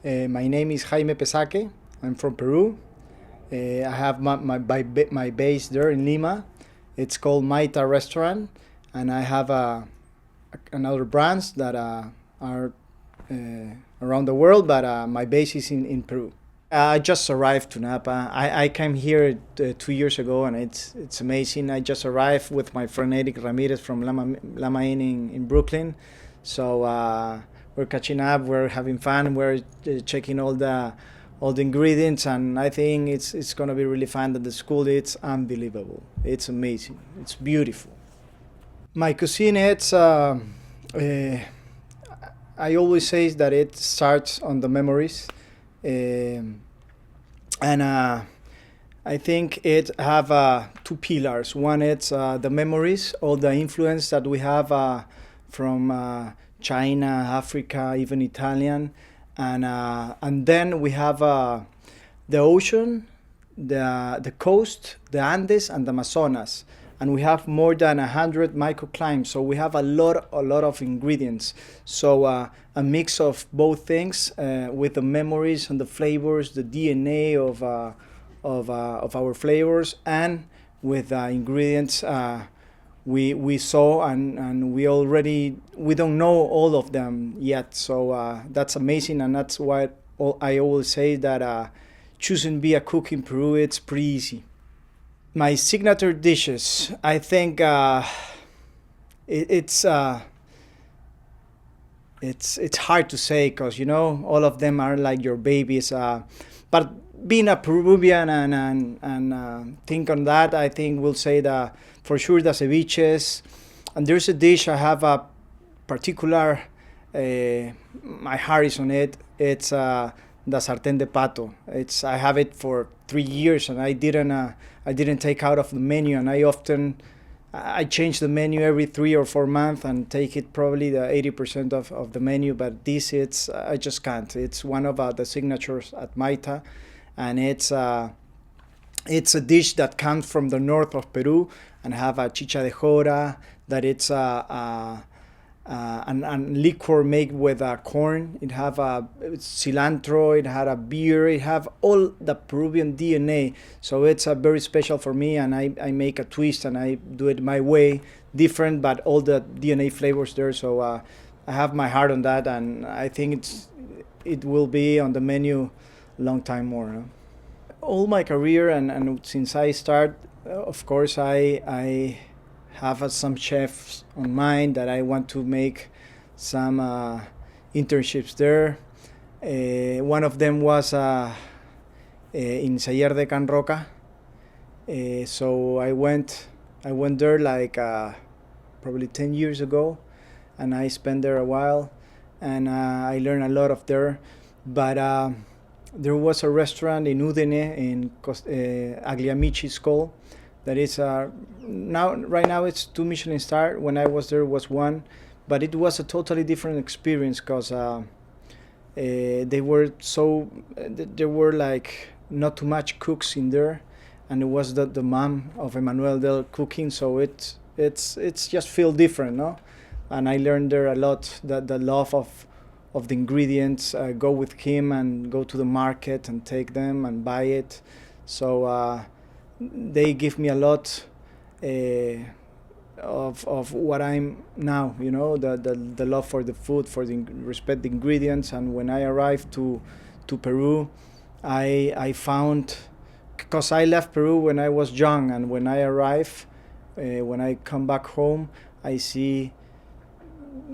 My name is Jaime Pesaque. I'm from Peru. I have my base there in Lima. It's called Mayta Restaurant, and I have another brands that are around the world, but my base is in Peru. I just arrived to Napa. I came here 2 years ago, and it's amazing. I just arrived with my friend Eric Ramirez from Lama Inn in Brooklyn. So we're catching up. We're having fun. We're checking all the ingredients, and I think it's gonna be really fun. That the school it's unbelievable. It's amazing. It's beautiful. My cuisine, I always say that it starts on the memories. And I think it have two pillars. One it's the memories, all the influence that we have from China, Africa, even Italian, and then we have the ocean, the coast, the Andes, and the Amazonas. And we have more than 100 microclimates, so we have a lot of ingredients. So a mix of both things with the memories and the flavors, the DNA of our flavors, and with ingredients we saw, and we don't know all of them yet. So that's amazing, and that's why I always say that choosing to be a cook in Peru, it's pretty easy. My signature dishes, I think it's hard to say because all of them are like your babies. But being a Peruvian and think on that, I think we'll say that for sure the ceviches. And there's a dish I have a particular my heart is on it. It's the sartén de pato. I have it for 3 years, and I didn't take out of the menu, and I change the menu every 3 or 4 months and take it probably the 80% of the menu. But this I just can't. It's one of the signatures at Maita, and it's a dish that comes from the north of Peru and have a chicha de jora that it's and liquor made with corn. It have cilantro. It had a beer. It have all the Peruvian DNA. So it's very special for me, and I make a twist and I do it my way, different, but all the DNA flavors there. So I have my heart on that, and I think it will be on the menu a long time more. No? All my career and since I start, of course I have some chefs on mind that I want to make some internships there. One of them was in Celler de Can Roca. So I went there like probably 10 years ago, and I spent there a while, and I learned a lot of there. But there was a restaurant in Udine in Agliamichi School that is right now it's 2 Michelin-starred. When I was there was 1, but it was a totally different experience because there were like not too much cooks in there, and it was the mom of Emmanuel Del cooking, so it's just feel different, no? And I learned there a lot, the love of the ingredients, go with him and go to the market and take them and buy it. So they give me a lot of what I'm now, the love for the food, for the respect the ingredients. And when I arrived to Peru, I found, because I left Peru when I was young, and when I arrive, when I come back home, I see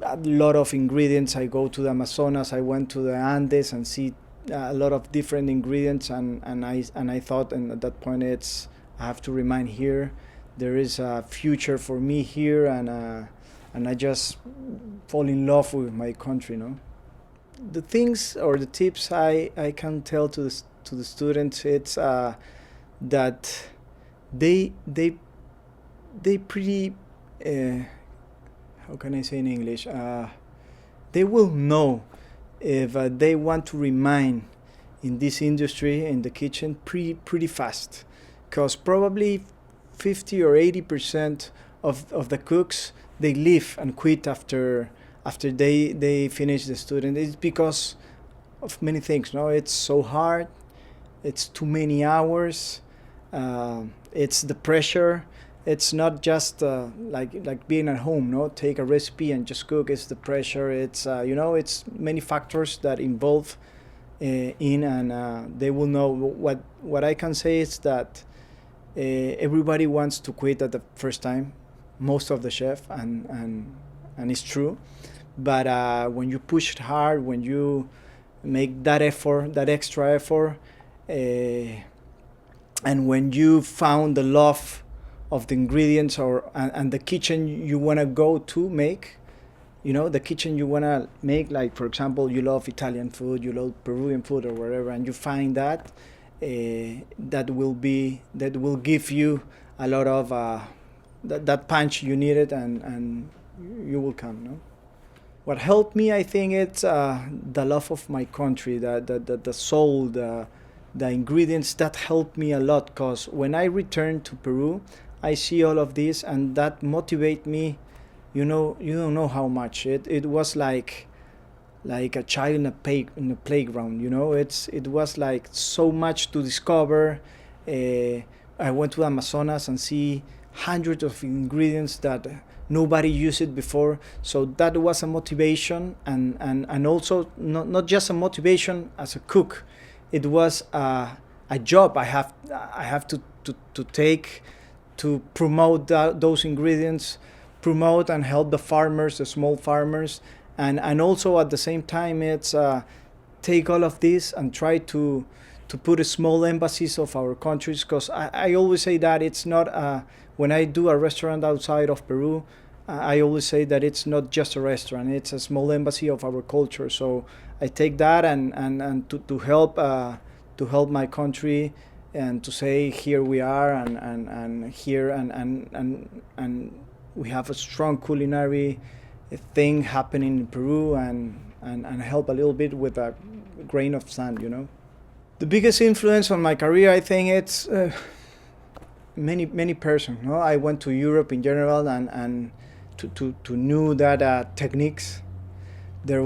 a lot of ingredients. I go to the Amazonas, I went to the Andes and see a lot of different ingredients, and I thought, and at that point I have to remind here there is a future for me here, and I just fall in love with my country, The things or the tips I can tell to the students, it's that they pretty how can I say in English, they will know if they want to remain in this industry, in the kitchen, pretty fast, because probably 50 or 80% of the cooks, they leave and quit after they finish the student. It's because of many things. No, it's so hard. It's too many hours. It's the pressure. It's not just like being at home. No, take a recipe and just cook. It's the pressure. It's it's many factors that involve in, and they will know. What I can say is that everybody wants to quit at the first time, most of the chef, and it's true. But when you push it hard, when you make that effort, that extra effort, and when you found the love of the ingredients and the kitchen you want to go to make, the kitchen you want to make, like for example you love Italian food, you love Peruvian food or whatever, and you find that that will give you a lot of that punch you needed, and you will come. No? What helped me, I think, it's the love of my country, the soul, the ingredients. That helped me a lot, because when I returned to Peru, I see all of this, and that motivate me. You don't know how much it was like a child in a playground. It was like so much to discover. I went to Amazonas and see hundreds of ingredients that nobody used it before. So that was a motivation, and also not just a motivation as a cook. It was a job I have to take to promote those ingredients, promote and help the farmers, the small farmers, and also at the same time it's take all of this and try to put a small embassies of our countries, because I always say that it's not when I do a restaurant outside of Peru, I always say that it's not just a restaurant, it's a small embassy of our culture. So I take that and to help my country, and to say here we are, and here and we have a strong culinary thing happening in Peru, and help a little bit with a grain of sand. The biggest influence on my career, I think it's many persons. No, I went to Europe in general, and to know that techniques. There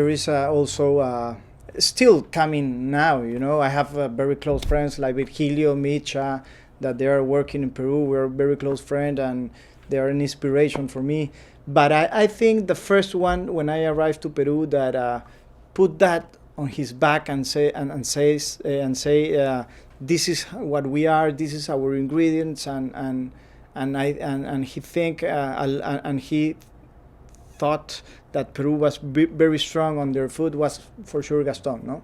is also still coming now. I have very close friends like Virgilio, Micha, that they are working in Peru. We're very close friends, and they are an inspiration for me. But I think the first one, when I arrived to Peru, that put that on his back and say this is what we are, this is our ingredients, and he thought that Peru was very strong on their food, was for sure Gaston. No,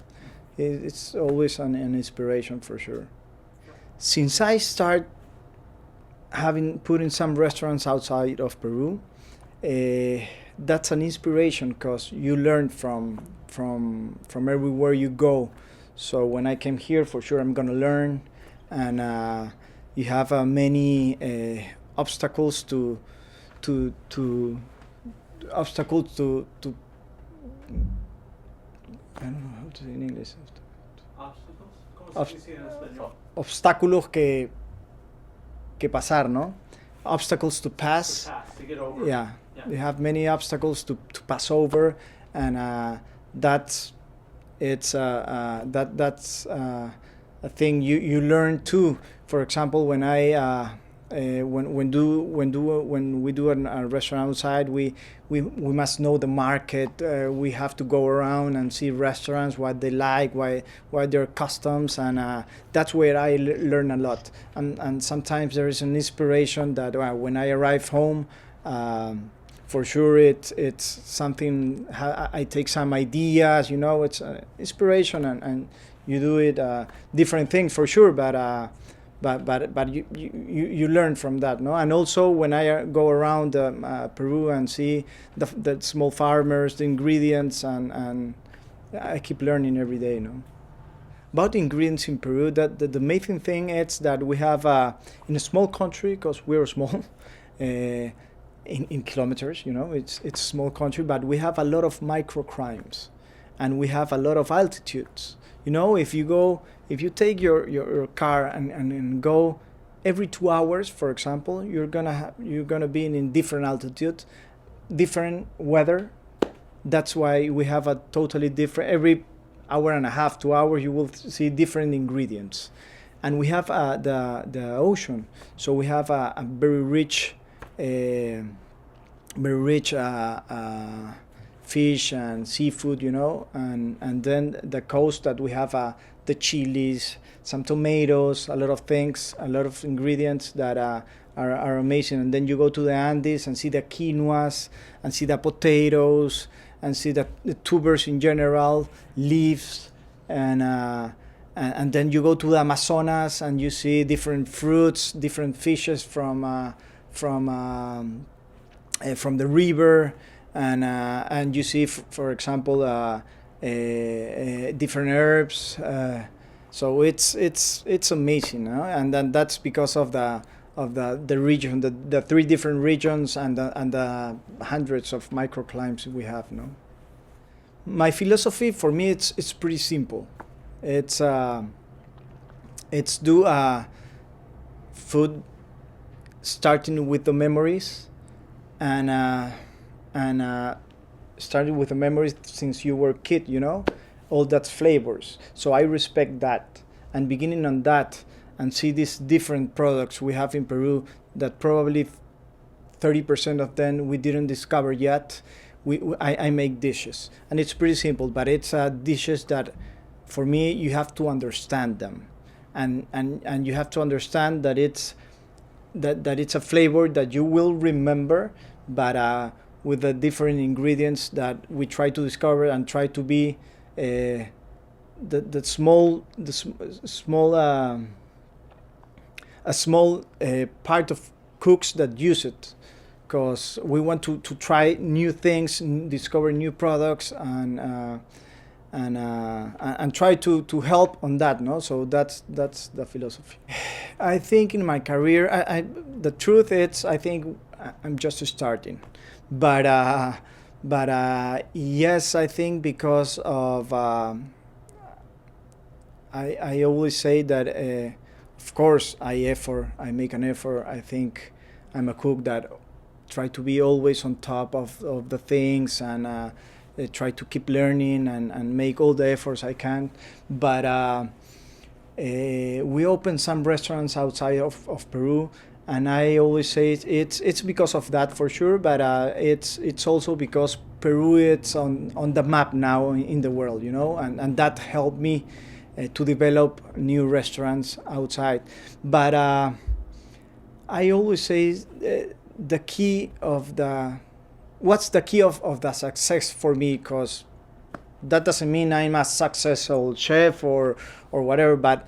it's always an inspiration for sure. Since I start putting some restaurants outside of Peru, that's an inspiration, because you learn from everywhere you go. So when I came here, for sure I'm gonna learn, and you have many obstacles to I don't know how to say in English. Obstáculos que pasar, no? Obstacles to pass. To get over. Yeah. You have many obstacles to pass over, and that's a thing you learn too. For example, when we do a restaurant outside, we must know the market. We have to go around and see restaurants, what they like, what their customs, and that's where I learn a lot. And sometimes there is an inspiration that when I arrive home, for sure it's something. I take some ideas. It's inspiration, and you do it different things for sure, but you learn from that, no? And also when I go around Peru and see the small farmers, the ingredients, and I keep learning every day, no? About the ingredients in Peru, that the amazing thing is that we have in a small country, because we're small in kilometers, it's a small country, but we have a lot of microcrimes, and we have a lot of altitudes. If you take your car and go every 2 hours, for example, you're gonna be in different altitude, different weather. That's why we have a totally different. hour and a half, 2 hours, you will see different ingredients. And we have the ocean, so we have a very rich, fish and seafood, and then the coast that we have the chilies, some tomatoes, a lot of things, a lot of ingredients that are amazing. And then you go to the Andes and see the quinoas, and see the potatoes, and see the tubers in general, leaves, and then you go to the Amazonas and you see different fruits, different fishes from the river, and you see, for example, different herbs. So it's amazing, no? And then that's because of the region, the three different regions, and the hundreds of microclimates we have, no? My philosophy, for me, it's pretty simple. It's do food starting with the memories, and starting with the memories since you were a kid, all that flavors. So I respect that, and beginning on that, and see these different products we have in Peru that probably 30% of them we didn't discover yet. I make dishes, and it's pretty simple, but it's dishes that, for me, you have to understand them, and you have to understand that it's a flavor that you will remember, but with the different ingredients that we try to discover, and try to be the small part of cooks that use it, because we want to try new things, discover new products, and try to help on that, no? So that's the philosophy. I think in my career, the truth is, I think I'm just starting, but yes, I think because of I always say that of course I make an effort. I think I'm a cook that try to be always on top of the things, and try to keep learning, and make all the efforts I can. But we open some restaurants outside of Peru, and I always say it's because of that, for sure, but it's also because Peru is on the map now in the world, and that helped me to develop new restaurants outside. But I always say the key of what's the key of the success for me, because that doesn't mean I'm a successful chef or whatever, but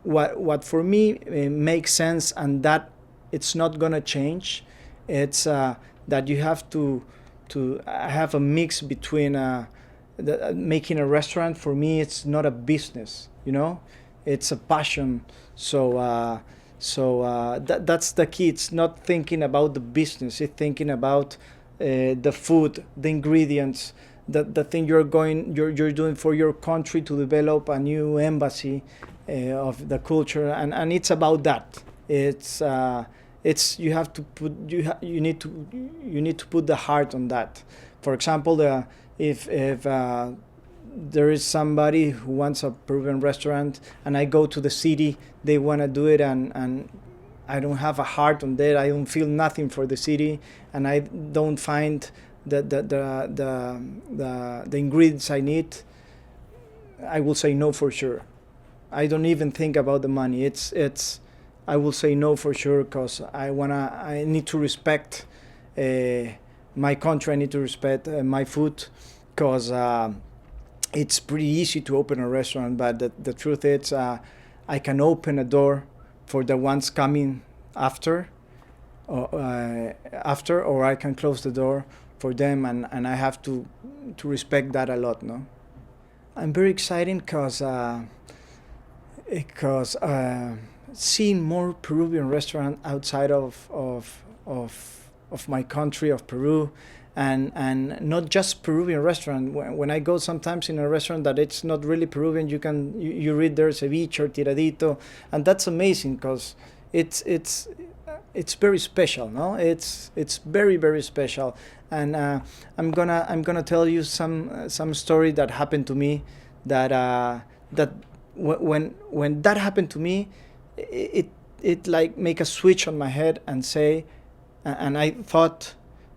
what for me makes sense, and that it's not gonna change, it's that you have to have a mix between making a restaurant. For me, it's not a business, it's a passion. So that's the key. It's not thinking about the business, it's thinking about the food, the ingredients, the thing you're doing for your country to develop a new embassy of the culture, and it's about that. It's you have to put you need to put the heart on that. For example, if there is somebody who wants a Peruvian restaurant, and I go to the city, they want to do it, and I don't have a heart on that. I don't feel nothing for the city, and I don't find the ingredients I need. I will say no for sure. I don't even think about the money. I will say no for sure, because I need to respect my country. I need to respect my food, because it's pretty easy to open a restaurant, but the truth is, I can open a door for the ones coming after, or I can close the door for them, and I have to respect that a lot, no? I'm very excited because seeing more Peruvian restaurants outside of my country, of Peru, and not just Peruvian restaurant. When I go sometimes in a restaurant that it's not really Peruvian, you read there ceviche or tiradito, and that's amazing, because it's very special, no? It's very, very special. And I'm gonna tell you some story that happened to me that when that happened to me, it like make a switch on my head and say, and I thought,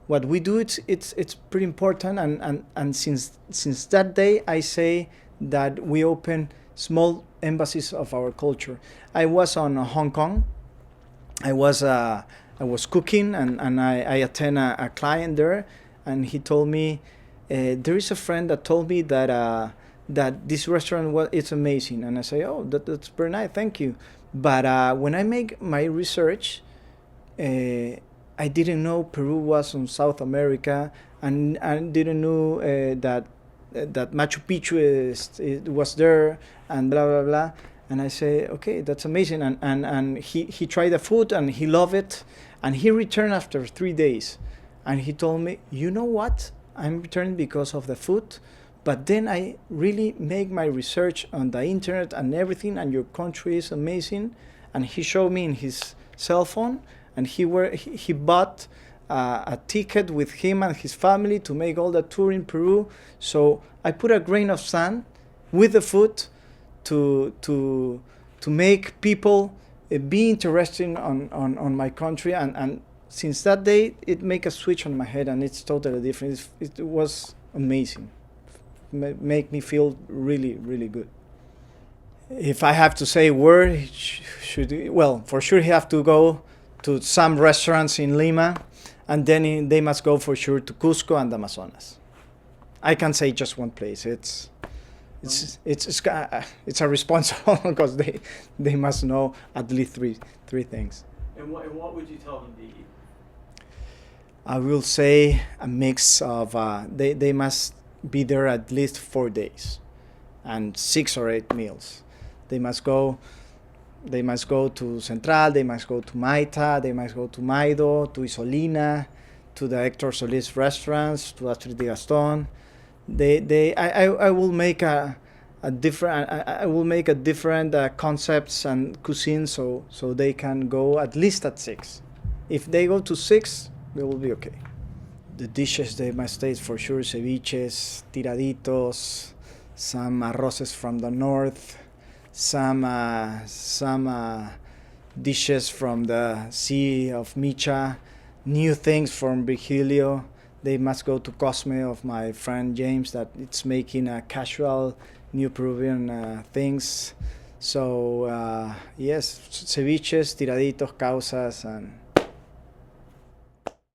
what we do, it's pretty important, and since that day I say that we open small embassies of our culture. I was on Hong Kong. I was cooking, and I attend a client there, and he told me, there is a friend that told me that this restaurant it's amazing, and I say, oh, that's very nice, thank you. But when I make my research, I didn't know Peru was in South America, and I didn't know that Machu Picchu was there, and blah blah blah. And I say, okay, that's amazing. And he tried the food and he loved it, and he returned after 3 days, and he told me, you know what? I'm returning because of the food, but then I really make my research on the internet and everything, and your country is amazing. And he showed me in his cell phone, and he bought a ticket with him and his family to make all the tour in Peru. So I put a grain of sand with the food to make people be interested on my country, and since that day it make a switch on my head, and it's totally different. It was amazing. Make me feel really, really good. If I have to say where well, for sure he have to go to some restaurants in Lima, and then they must go for sure to Cusco and Amazonas. I can't say just one place. It's a responsible because they must know at least three things. And what would you tell them to eat? I will say a mix of they must be there at least 4 days, and 6 or 8 meals. They must go to Central, they must go to Mayta, they must go to Maido, to Isolina, to the Hector Solis restaurants, to Astrid de Gaston. I will make a different concepts and cuisine, so they can go at least at 6. If they go to 6, they will be okay. The dishes they must taste for sure: ceviches, tiraditos, some arroces from the north, some dishes from the Sea of Micha, new things from Virgilio. They must go to Cosme of my friend James, that it's making a casual new Peruvian things. So yes, ceviches, tiraditos, causas, and